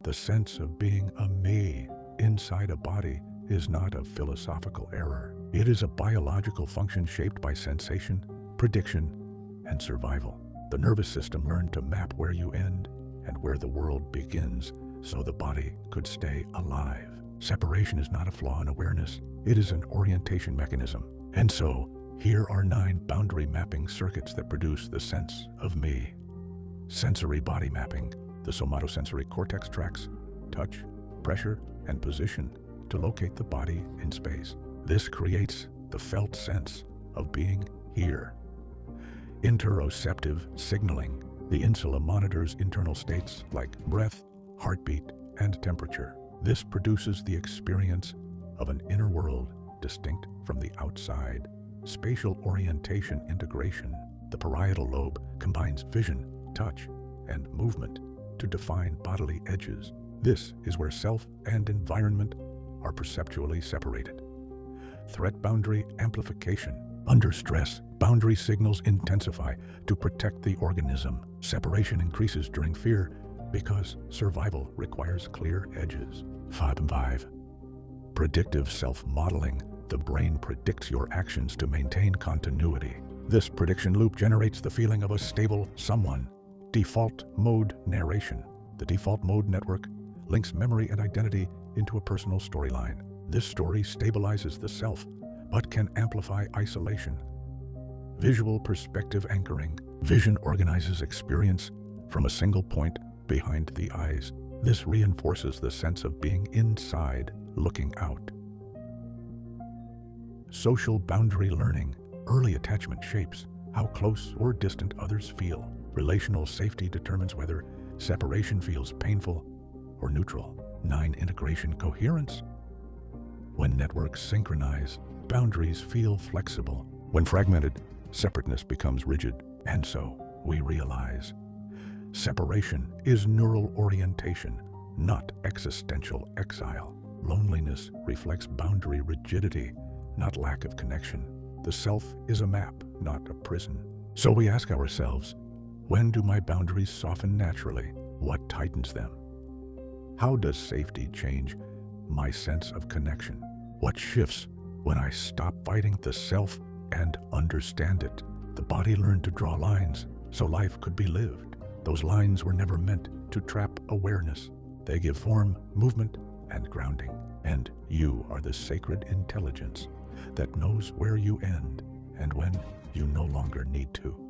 The sense of being a me inside a body is not a philosophical error. It is a biological function shaped by sensation, prediction, and survival. The nervous system learned to map where you end and where the world begins so the body could stay alive. Separation is not a flaw in awareness. It is an orientation mechanism. And so, here are 9 boundary mapping circuits that produce the sense of me. Sensory body mapping. The somatosensory cortex tracks touch, pressure, and position to locate the body in space. This creates the felt sense of being here. Interoceptive signaling. The insula monitors internal states like breath, heartbeat, and temperature. This produces the experience of an inner world distinct from the outside. Spatial orientation integration. The parietal lobe combines vision, touch, and movement to define bodily edges. This is where self and environment are perceptually separated. Threat boundary amplification. Under stress, boundary signals intensify to protect the organism. Separation increases during fear because survival requires clear edges. 5. Predictive self-modeling. The brain predicts your actions to maintain continuity. This prediction loop generates the feeling of a stable someone. Default mode narration. The default mode network links memory and identity into a personal storyline. This story stabilizes the self, but can amplify isolation. Visual perspective anchoring. Vision organizes experience from a single point behind the eyes. This reinforces the sense of being inside, looking out. Social boundary learning. Early attachment shapes how close or distant others feel. Relational safety determines whether separation feels painful or neutral. 9. Integration coherence. When networks synchronize, boundaries feel flexible. When fragmented, separateness becomes rigid. And so, we realize, separation is neural orientation, not existential exile. Loneliness reflects boundary rigidity, not lack of connection. The self is a map, not a prison. So we ask ourselves, when do my boundaries soften naturally? What tightens them? How does safety change my sense of connection? What shifts when I stop fighting the self and understand it? The body learned to draw lines so life could be lived. Those lines were never meant to trap awareness. They give form, movement, and grounding. And you are the sacred intelligence that knows where you end and when you no longer need to.